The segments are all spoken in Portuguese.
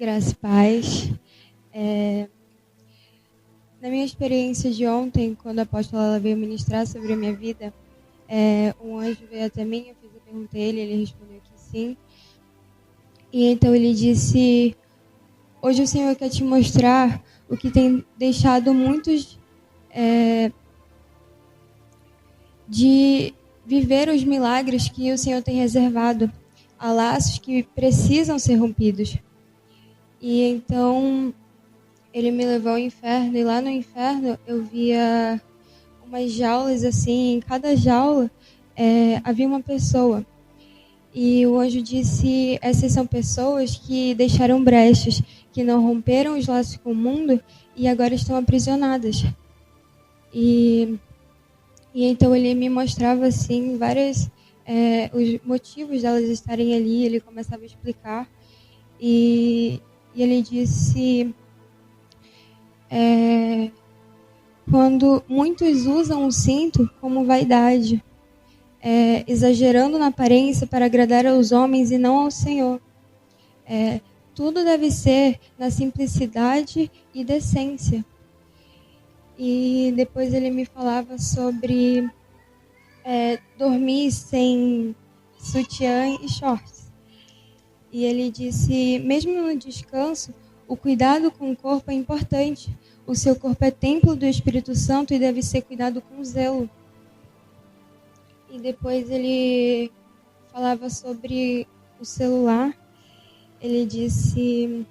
Graça e paz. Na minha experiência de ontem, quando a apóstola ela veio ministrar sobre a minha vida, um anjo veio até mim, eu fiz a pergunta a ele respondeu que sim. E então ele disse: hoje o Senhor quer te mostrar o que tem deixado muitos de viver os milagres que o Senhor tem reservado, a laços que precisam ser rompidos. E então ele me levou ao inferno, e lá no inferno eu via umas jaulas assim, em cada jaula havia uma pessoa. E o anjo disse: essas são pessoas que deixaram brechas, que não romperam os laços com o mundo e agora estão aprisionadas. E então ele me mostrava assim vários os motivos delas estarem ali. Ele começava a explicar e ele disse: quando muitos usam o cinto como vaidade, exagerando na aparência para agradar aos homens e não ao Senhor. Tudo deve ser na simplicidade e decência. E depois ele me falava sobre dormir sem sutiã e shorts. E ele disse: mesmo no descanso, o cuidado com o corpo é importante. O seu corpo é templo do Espírito Santo e deve ser cuidado com zelo. E depois ele falava sobre o celular. Ele disse: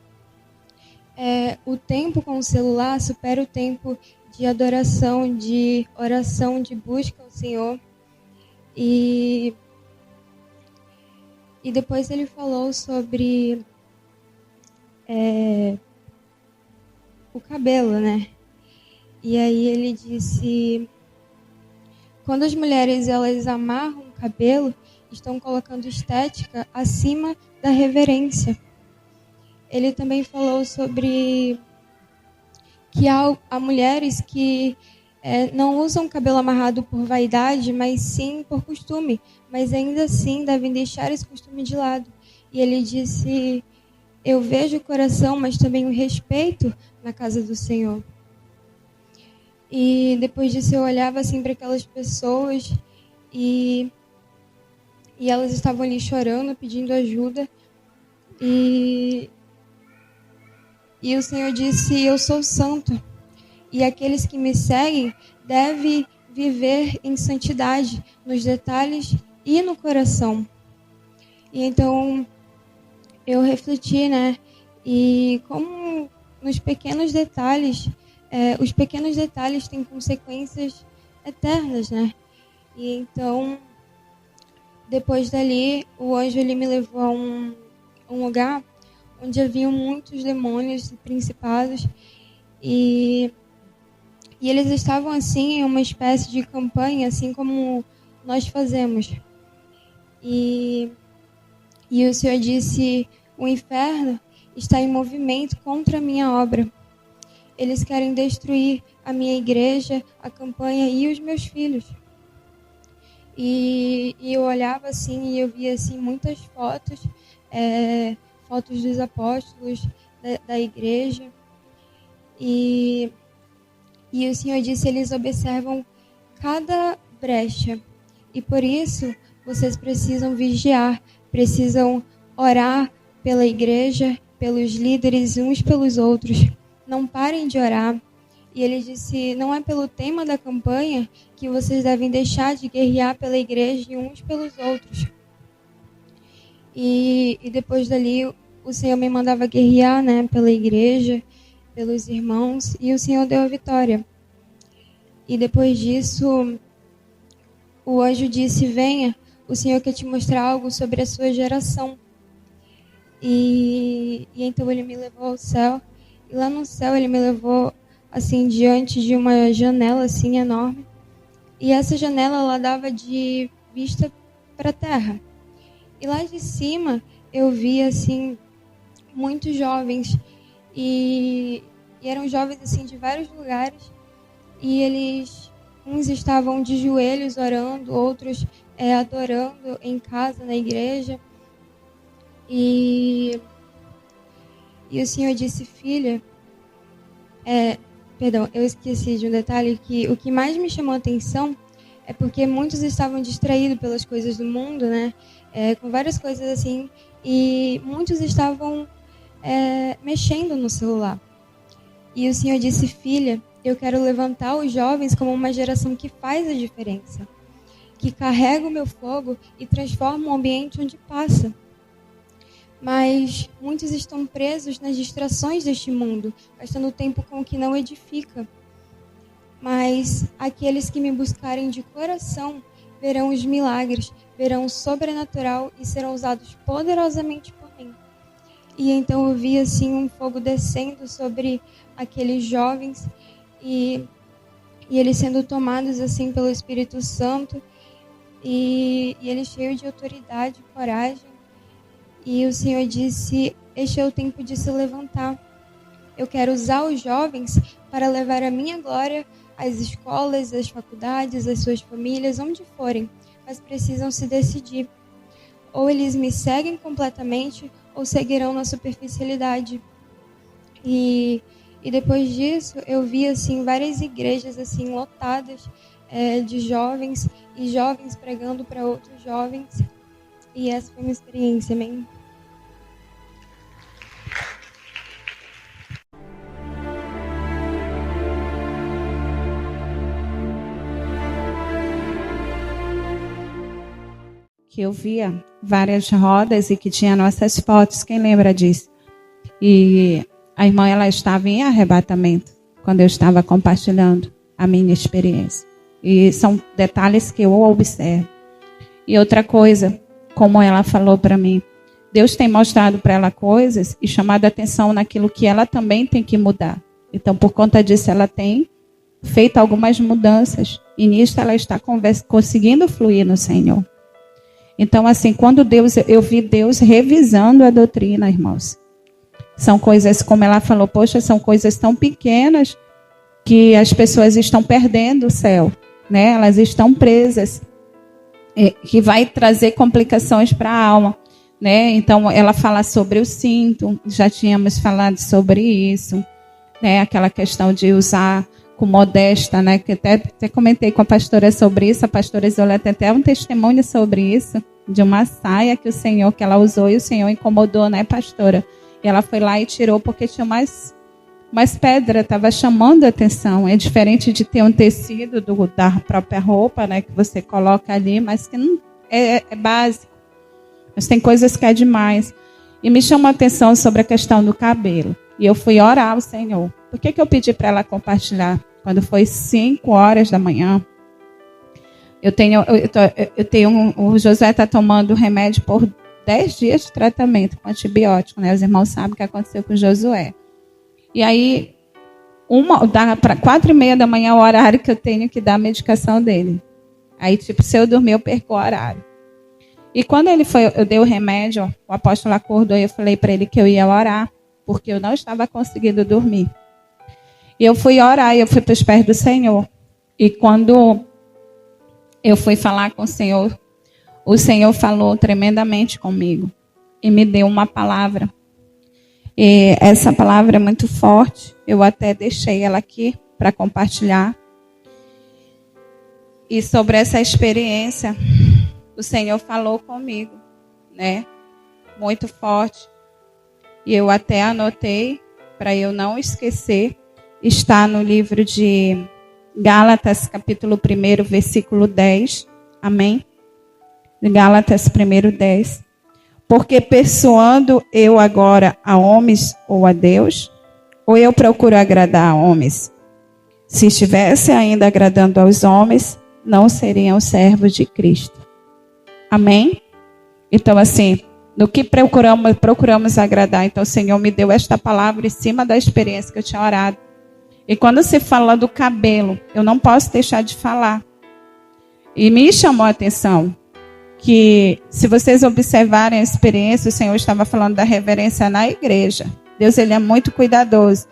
o tempo com o celular supera o tempo de adoração, de oração, de busca ao Senhor. E depois ele falou sobre o cabelo, né? E aí ele disse: quando as mulheres elas amarram o cabelo, estão colocando estética acima da reverência. Ele também falou sobre que há mulheres que não usam cabelo amarrado por vaidade, mas sim por costume, mas ainda assim devem deixar esse costume de lado. E ele disse: eu vejo o coração, mas também o respeito na casa do Senhor. E depois disso eu olhava assim para aquelas pessoas e elas estavam ali chorando, pedindo ajuda. E o Senhor disse: eu sou santo, e aqueles que me seguem devem viver em santidade, nos detalhes e no coração. E então eu refleti, né? E como nos pequenos detalhes, os pequenos detalhes têm consequências eternas, né? E então, depois dali, o anjo ele me levou a um lugar onde haviam muitos demônios e principados, e eles estavam assim em uma espécie de campanha, assim como nós fazemos. E o Senhor disse: o inferno está em movimento contra a minha obra. Eles querem destruir a minha igreja, a campanha e os meus filhos. E eu olhava assim e eu via assim muitas fotos, fotos dos apóstolos da igreja. E o Senhor disse: eles observam cada brecha. E por isso vocês precisam vigiar, precisam orar pela igreja, pelos líderes, uns pelos outros. Não parem de orar. E ele disse: não é pelo tema da campanha que vocês devem deixar de guerrear pela igreja e uns pelos outros. E depois dali o Senhor me mandava guerrear, né, pela igreja, pelos irmãos, e o Senhor deu a vitória. E depois disso o anjo disse: venha, o Senhor quer te mostrar algo sobre a sua geração. E então ele me levou ao céu. E lá no céu ele me levou assim diante de uma janela assim enorme. E essa janela ela dava de vista para a terra. E lá de cima eu via assim muitos jovens e eram jovens assim de vários lugares. E uns estavam de joelhos orando, outros adorando em casa, na igreja. E E o Senhor disse, filha, eu esqueci de um detalhe, que o que mais me chamou a atenção é porque muitos estavam distraídos pelas coisas do mundo, né? Com várias coisas assim, e muitos estavam mexendo no celular. E o Senhor disse, filha, eu quero levantar os jovens como uma geração que faz a diferença, que carrega o meu fogo e transforma o ambiente onde passa. Mas muitos estão presos nas distrações deste mundo, gastando tempo com o que não edifica. Mas aqueles que me buscarem de coração verão os milagres, verão o sobrenatural e serão usados poderosamente por mim. E então eu vi assim um fogo descendo sobre aqueles jovens e eles sendo tomados assim pelo Espírito Santo e eles cheios de autoridade e coragem. E o Senhor disse, este é o tempo de se levantar. Eu quero usar os jovens para levar a minha glória às escolas, às faculdades, às suas famílias, onde forem. Mas precisam se decidir. Ou eles me seguem completamente, ou seguirão na superficialidade. E depois disso, eu vi assim várias igrejas assim lotadas de jovens, e jovens pregando para outros jovens. E essa foi a minha experiência, amém? Que eu via várias rodas e que tinha nossas fotos, quem lembra disso? E a irmã, ela estava em arrebatamento, quando eu estava compartilhando a minha experiência. E são detalhes que eu observo. E outra coisa, como ela falou para mim, Deus tem mostrado para ela coisas e chamado a atenção naquilo que ela também tem que mudar. Então, por conta disso, ela tem feito algumas mudanças. E nisso ela está conseguindo fluir no Senhor. Então, assim, quando eu vi Deus revisando a doutrina, irmãos. São coisas, como ela falou, poxa, são coisas tão pequenas que as pessoas estão perdendo o céu, né? Elas estão presas. Que vai trazer complicações para a alma, né? Então, ela fala sobre o cinto, já tínhamos falado sobre isso, né? Aquela questão de usar com modesta, né? Que até comentei com a pastora sobre isso, a pastora Isola tem até um testemunho sobre isso, de uma saia que ela usou e o Senhor incomodou, né, pastora? E ela foi lá e tirou porque tinha mais pedra, estava chamando a atenção. É diferente de ter um tecido da própria roupa, né, que você coloca ali, mas que não é básico. Mas tem coisas que é demais. E me chamou a atenção sobre a questão do cabelo. E eu fui orar ao Senhor. Por que eu pedi para ela compartilhar? Quando foi 5 horas da manhã, o Josué está tomando remédio por 10 dias de tratamento com antibiótico, né? Os irmãos sabem o que aconteceu com o Josué. E aí, para 4:30 da manhã é o horário que eu tenho que dar a medicação dele. Aí, se eu dormir, eu perco o horário. E quando eu dei o remédio, o apóstolo acordou e eu falei para ele que eu ia orar, porque eu não estava conseguindo dormir. E eu fui orar, e eu fui para os pés do Senhor. E quando eu fui falar com o Senhor falou tremendamente comigo. E me deu uma palavra. E essa palavra é muito forte. Eu até deixei ela aqui para compartilhar. E sobre essa experiência, o Senhor falou comigo, né? Muito forte. E eu até anotei, para eu não esquecer, está no livro de Gálatas, capítulo 1, versículo 10. Amém? Gálatas 1:10. Porque persuando eu agora a homens ou a Deus, ou eu procuro agradar a homens? Se estivesse ainda agradando aos homens, não seriam servos de Cristo. Amém? Então, assim, no que procuramos agradar. Então, o Senhor me deu esta palavra em cima da experiência que eu tinha orado. E quando se fala do cabelo, eu não posso deixar de falar. E me chamou a atenção que, se vocês observarem a experiência, o Senhor estava falando da reverência na igreja. Deus, ele é muito cuidadoso.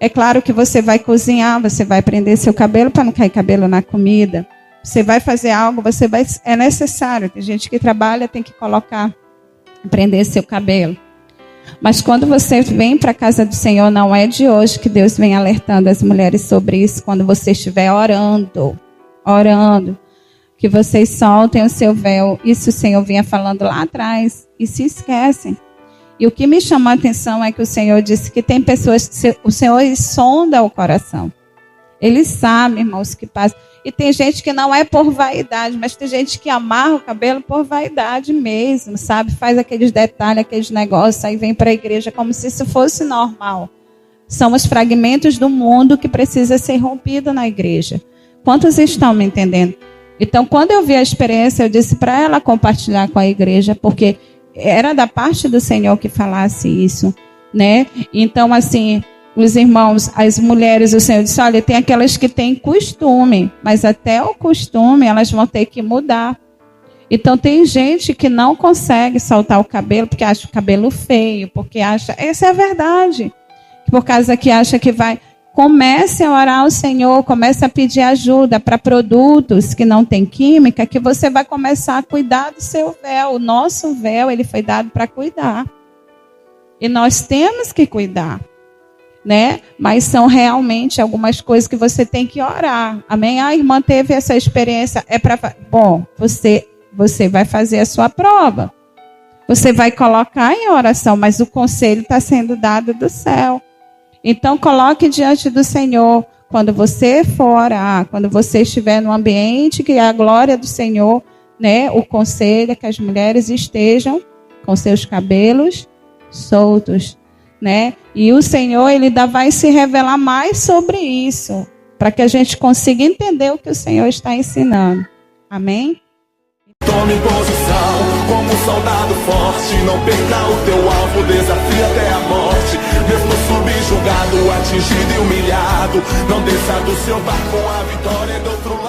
É claro que você vai cozinhar, você vai prender seu cabelo para não cair cabelo na comida. Você vai fazer algo, é necessário. Tem gente que trabalha, tem que prender seu cabelo. Mas quando você vem para a casa do Senhor, não é de hoje que Deus vem alertando as mulheres sobre isso. Quando você estiver orando, que vocês soltem o seu véu. Isso o Senhor vinha falando lá atrás e se esquecem. E o que me chamou a atenção é que o Senhor disse que tem pessoas que o Senhor sonda o coração. Ele sabe, irmãos, que passa. E tem gente que não é por vaidade, mas tem gente que amarra o cabelo por vaidade mesmo, sabe? Faz aqueles detalhes, aqueles negócios, aí vem para a igreja como se isso fosse normal. São os fragmentos do mundo que precisa ser rompido na igreja. Quantos estão me entendendo? Então, quando eu vi a experiência, eu disse para ela compartilhar com a igreja, porque era da parte do Senhor que falasse isso, né? Então, assim, os irmãos, as mulheres, o Senhor disse, olha, tem aquelas que têm costume, mas até o costume elas vão ter que mudar. Então, tem gente que não consegue soltar o cabelo porque acha o cabelo feio, porque acha, essa é a verdade, por causa que acha que vai. Comece a orar ao Senhor, comece a pedir ajuda para produtos que não tem química, que você vai começar a cuidar do seu véu. O nosso véu, ele foi dado para cuidar. E nós temos que cuidar, né? Mas são realmente algumas coisas que você tem que orar. Amém? A irmã teve essa experiência. Bom, você vai fazer a sua prova. Você vai colocar em oração, mas o conselho está sendo dado do céu. Então, coloque diante do Senhor, quando você for orar, quando você estiver no ambiente que é a glória do Senhor, né? O conselho é que as mulheres estejam com seus cabelos soltos, né? E o Senhor, ele ainda vai se revelar mais sobre isso, para que a gente consiga entender o que o Senhor está ensinando. Amém? Tome posição como um soldado forte. Não perca o teu alvo, desafia até a morte. Mesmo subjugado, atingido e humilhado, não desça do seu barco, a vitória é do outro lado.